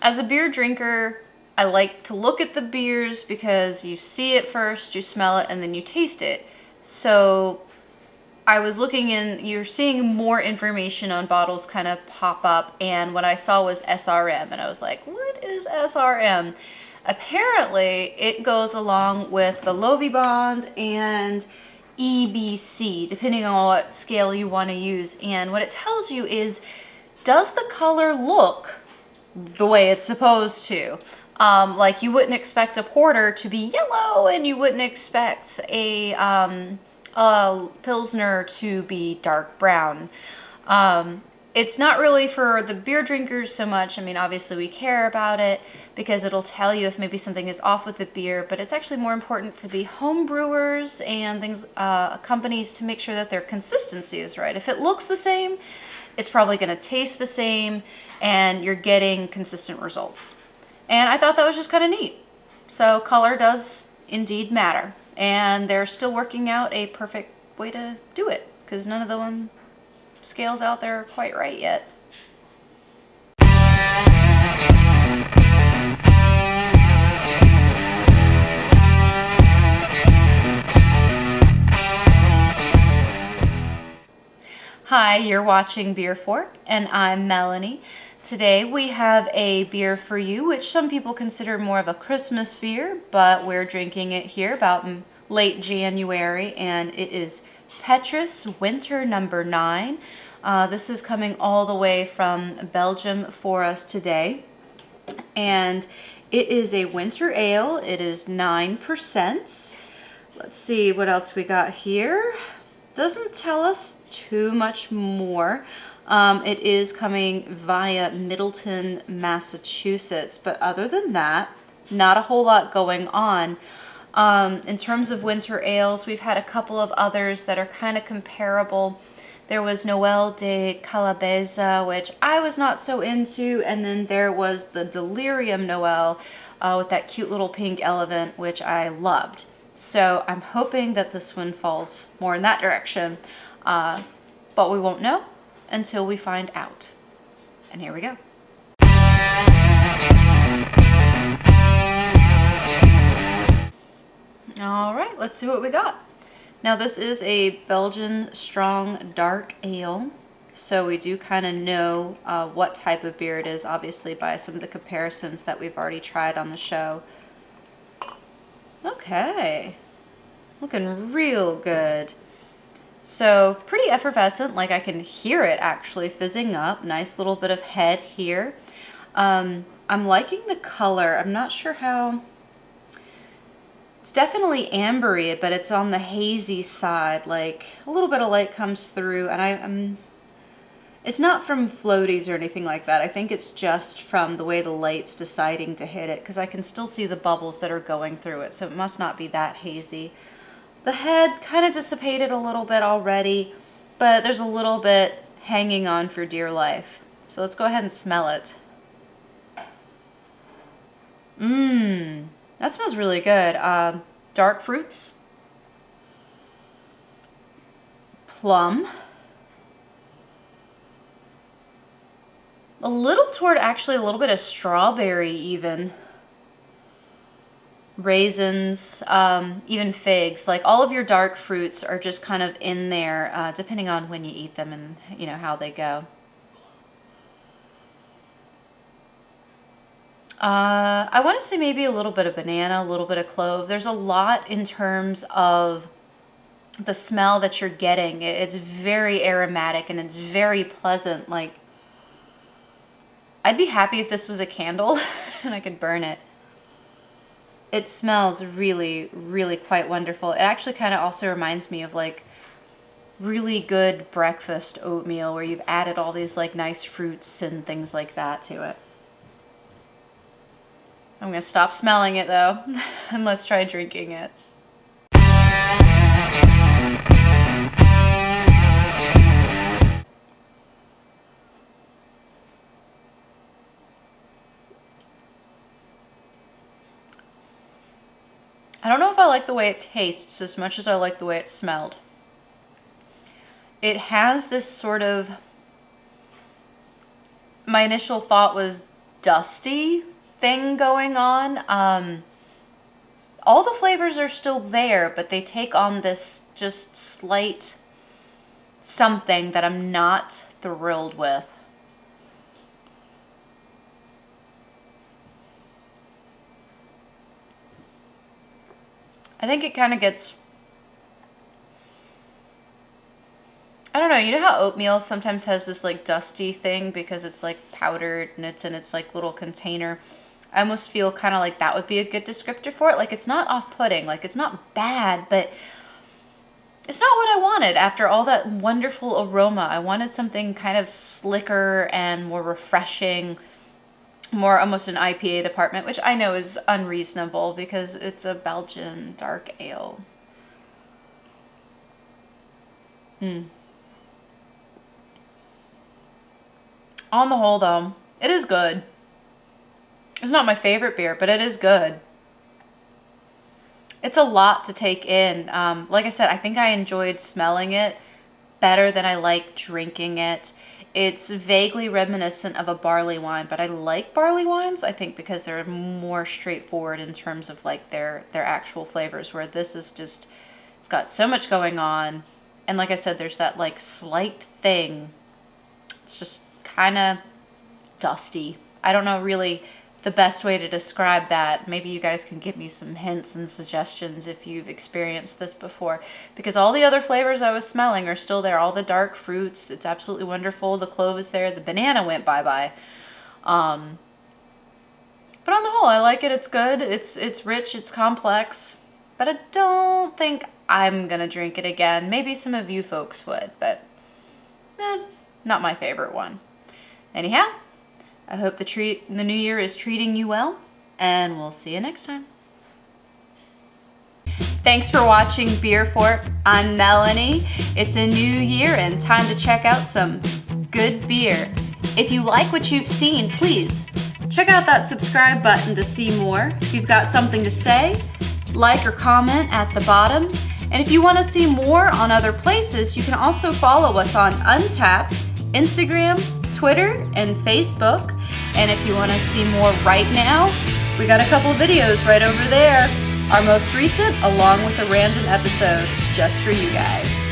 As a beer drinker, I like to look at the beers because you see it first, you smell it, and then you taste it. So I was looking in, you're seeing more information on bottles kind of pop up, and what I saw was SRM, and I was like, what is SRM? Apparently, it goes along with the Lovibond and EBC, depending on what scale you want to use. And what it tells you is, does the color look the way it's supposed to? Like you wouldn't expect a porter to be yellow, and you wouldn't expect a Pilsner to be dark brown. It's not really for the beer drinkers so much. I mean, obviously we care about it because it'll tell you if maybe something is off with the beer, but it's actually more important for the home brewers and things, companies, to make sure that their consistency is right. If it looks the same, it's probably going to taste the same, and you're getting consistent results. And I thought that was just kind of neat. So color does indeed matter, and they're still working out a perfect way to do it because none of the scales out there are quite right yet. Hi, you're watching BeerFork, and I'm Melanie. Today we have a beer for you, which some people consider more of a Christmas beer, but we're drinking it here about late January, and it is Petrus Winter Number 9. This is coming all the way from Belgium for us today, and it is a winter ale. It is 9%. Let's see what else we got here. Doesn't tell us too much more. It is coming via Middleton, Massachusetts, but other than that, not a whole lot going on. In terms of winter ales, we've had a couple of others that are kind of comparable. There was Noël de Calabaza, which I was not so into, and then there was the Delirium Noël with that cute little pink elephant, which I loved. So I'm hoping that this one falls more in that direction, but we won't know until we find out. And here we go. All right, let's see what we got. Now this is a Belgian strong dark ale, so we do kind of know what type of beer it is, obviously by some of the comparisons that we've already tried on the show. Okay, looking real good. So pretty effervescent, like I can hear it actually fizzing up. Nice little bit of head here. I'm liking the color. I'm not sure how. It's definitely ambery, but it's on the hazy side. Like a little bit of light comes through, and it's not from floaties or anything like that. I think it's just from the way the light's deciding to hit it, because I can still see the bubbles that are going through it, so it must not be that hazy. The head kind of dissipated a little bit already, but there's a little bit hanging on for dear life. So let's go ahead and smell it. That smells really good. Dark fruits, plum, a little toward actually a little bit of strawberry even. Raisins, even figs. Like all of your dark fruits are just kind of in there, depending on when you eat them and you know how they go. I want to say maybe a little bit of banana, a little bit of clove. There's a lot in terms of the smell that you're getting. It's very aromatic and it's very pleasant. Like, I'd be happy if this was a candle and I could burn it. It smells really, really quite wonderful. It actually kind of also reminds me of like really good breakfast oatmeal where you've added all these like nice fruits and things like that to it. I'm going to stop smelling it though, and let's try drinking it. I don't know if I like the way it tastes as much as I like the way it smelled. It has this sort of, my initial thought was dusty thing going on. All the flavors are still there, but they take on this just slight something that I'm not thrilled with. I think it kind of gets, I don't know, you know how oatmeal sometimes has this like dusty thing because it's like powdered and it's in its like little container? I almost feel kind of like that would be a good descriptor for it. Like, it's not off-putting, like it's not bad, but it's not what I wanted after all that wonderful aroma. I wanted something kind of slicker and more refreshing, more almost an IPA department, which I know is unreasonable because it's a Belgian dark ale. On the whole, though, it is good. It's not my favorite beer, but it is good. It's a lot to take in. Like I said, I think I enjoyed smelling it better than I like drinking it. It's vaguely reminiscent of a barley wine, but I like barley wines, I think, because they're more straightforward in terms of like their actual flavors, where this is just, it's got so much going on. And like I said, there's that like slight thing. It's just kind of dusty. I don't know really the best way to describe that. Maybe you guys can give me some hints and suggestions if you've experienced this before, because all the other flavors I was smelling are still there. All the dark fruits, it's absolutely wonderful. The clove is there. The banana went bye-bye. But on the whole, I like it. It's good. It's rich. It's complex. But I don't think I'm gonna drink it again. Maybe some of you folks would, but not my favorite one. Anyhow, I hope the new year is treating you well, and we'll see you next time. Thanks for watching BeerFork. I'm Melanie. It's a new year and time to check out some good beer. If you like what you've seen, please check out that subscribe button to see more. If you've got something to say, like or comment at the bottom. And if you want to see more on other places, you can also follow us on Untappd, Instagram, Twitter, and Facebook. And if you want to see more right now, we got a couple videos right over there. Our most recent, along with a random episode, just for you guys.